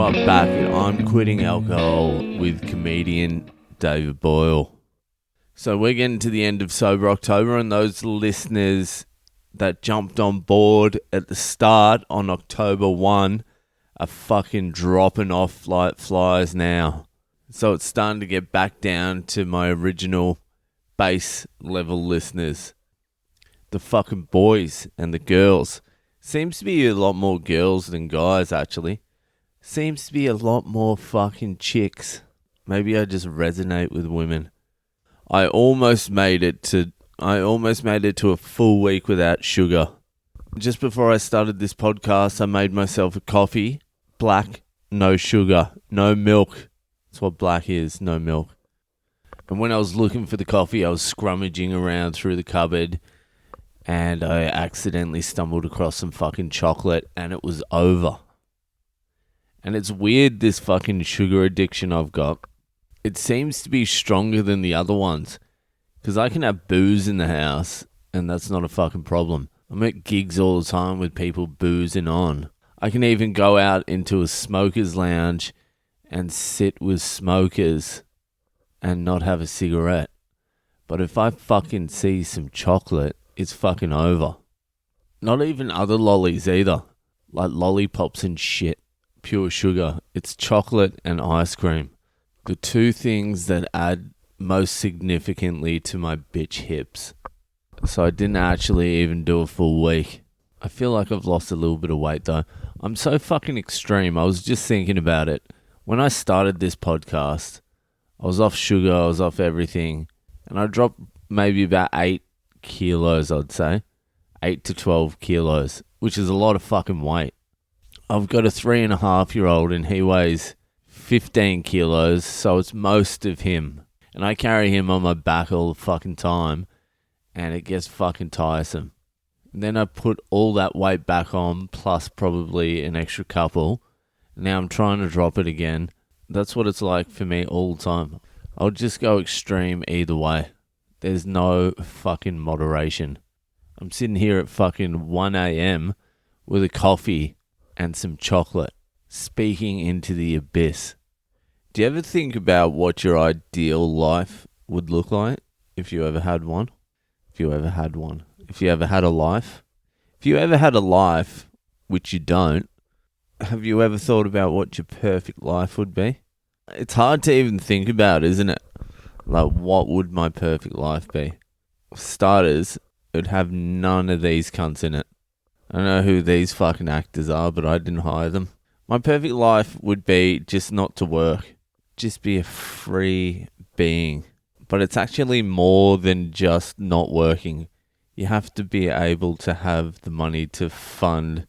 are back and I'm quitting alcohol with comedian David Boyle. So we're getting to the end of Sober October, and those listeners that jumped on board at the start on October 1 are fucking dropping off like flies now. So it's starting to get back down to my original base level listeners. The fucking boys and the girls. Seems to be a lot more girls than guys, actually. Seems to be a lot more fucking chicks. Maybe I just resonate with women. I almost made it to a full week without sugar. Just before I started this podcast, I made myself a coffee. Black, no sugar, no milk. That's what black is, no milk. And when I was looking for the coffee, I was scrummaging around through the cupboard, and I accidentally stumbled across some fucking chocolate, and it was over. And it's weird, this fucking sugar addiction I've got. It seems to be stronger than the other ones. Because I can have booze in the house, and that's not a fucking problem. I'm at gigs all the time with people boozing on. I can even go out into a smoker's lounge and sit with smokers and not have a cigarette. But if I fucking see some chocolate, it's fucking over. Not even other lollies either. Like lollipops and shit. Pure sugar. It's chocolate and ice cream. The two things that add most significantly to my bitch hips. So I didn't actually even do a full week. I feel like I've lost a little bit of weight though. I'm so fucking extreme. I was just thinking about it. When I started this podcast, I was off sugar, I was off everything, and I dropped maybe about 8 kilos, I'd say. 8 to 12 kilos, which is a lot of fucking weight. I've got a 3.5-year-old and he weighs 15 kilos, so it's most of him. And I carry him on my back all the fucking time, and it gets fucking tiresome. And then I put all that weight back on, plus probably an extra couple. Now I'm trying to drop it again. That's what it's like for me all the time. I'll just go extreme either way. There's no fucking moderation. I'm sitting here at fucking 1 a.m. with a coffee and some chocolate, speaking into the abyss. Do you ever think about what your ideal life would look like if you ever had one? If you ever had one. If you ever had a life. If you ever had a life, which you don't, have you ever thought about what your perfect life would be? It's hard to even think about, isn't it? Like, what would my perfect life be? For starters, it would have none of these cunts in it. I don't know who these fucking actors are, but I didn't hire them. My perfect life would be just not to work. Just be a free being. But it's actually more than just not working. You have to be able to have the money to fund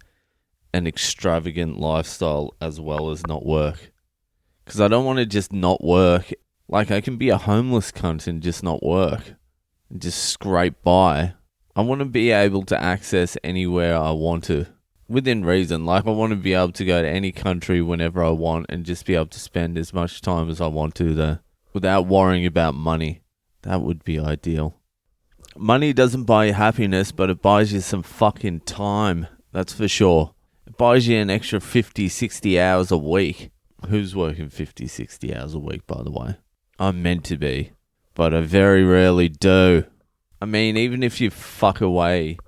an extravagant lifestyle as well as not work. Because I don't want to just not work. Like, I can be a homeless cunt and just not work. And just scrape by. I want to be able to access anywhere I want to. Within reason. Like, I want to be able to go to any country whenever I want and just be able to spend as much time as I want to there. Without worrying about money. That would be ideal. Money doesn't buy you happiness, but it buys you some fucking time. That's for sure. It buys you an extra 50, 60 hours a week. Who's working 50, 60 hours a week, by the way? I'm meant to be, but I very rarely do. I mean, even if you fuck away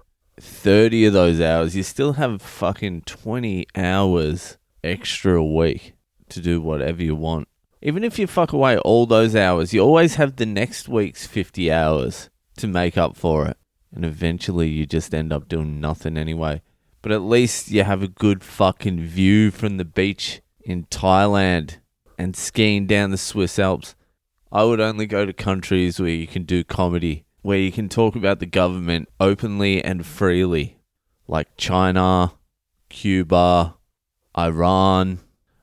30 of those hours, you still have fucking 20 hours extra a week to do whatever you want. Even if you fuck away all those hours, you always have the next week's 50 hours to make up for it. And eventually you just end up doing nothing anyway. But at least you have a good fucking view from the beach in Thailand and skiing down the Swiss Alps. I would only go to countries where you can do comedy, where you can talk about the government openly and freely. Like China, Cuba, Iran.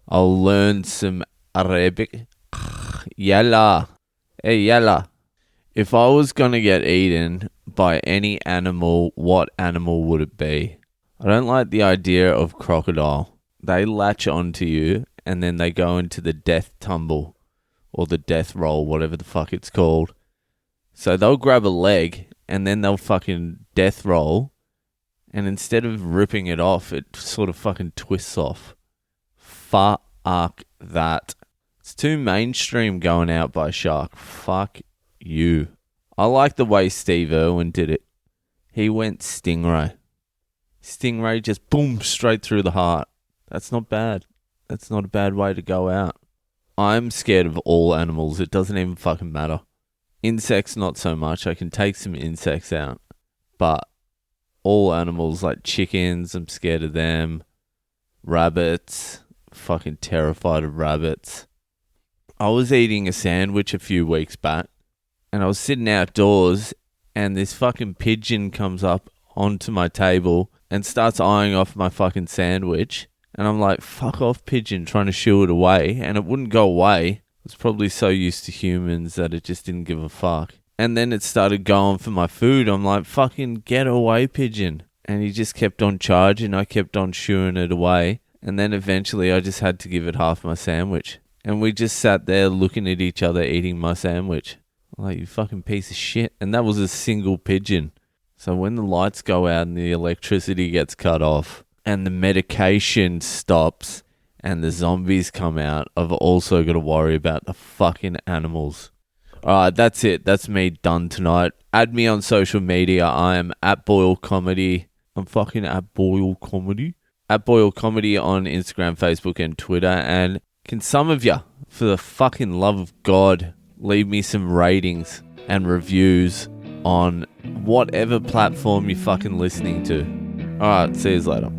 I'll learn some Arabic. Yalla. Hey, yalla. If I was going to get eaten by any animal, what animal would it be? I don't like the idea of crocodile. They latch onto you and then they go into the death tumble or the death roll, whatever the fuck it's called. So they'll grab a leg and then they'll fucking death roll, and instead of ripping it off, it sort of fucking twists off. Fuck Fuck that. It's too mainstream going out by shark. Fuck you. I like the way Steve Irwin did it. He went stingray. Stingray just boom, straight through the heart. That's not bad. That's not a bad way to go out. I'm scared of all animals. It doesn't even fucking matter. Insects, not so much. I can take some insects out. But all animals, like chickens, I'm scared of them. Rabbits, fucking terrified of rabbits. I was eating a sandwich a few weeks back, and I was sitting outdoors, and this fucking pigeon comes up onto my table and starts eyeing off my fucking sandwich. And I'm like, fuck off, pigeon, trying to shoo it away. And it wouldn't go away. It was probably so used to humans that it just didn't give a fuck. And then it started going for my food. I'm like, fucking get away, pigeon. And he just kept on charging. I kept on shooing it away. And then eventually I just had to give it half my sandwich. And we just sat there looking at each other eating my sandwich. I'm like, you fucking piece of shit. And that was a single pigeon. So when the lights go out and the electricity gets cut off and the medication stops and the zombies come out, I've also got to worry about the fucking animals. Alright, that's it. That's me done tonight. Add me on social media. I am at Boyle Comedy. I'm fucking at Boyle Comedy. At Boyle Comedy on Instagram, Facebook and Twitter. And can some of you, for the fucking love of God, leave me some ratings and reviews on whatever platform you're fucking listening to. Alright, see you later.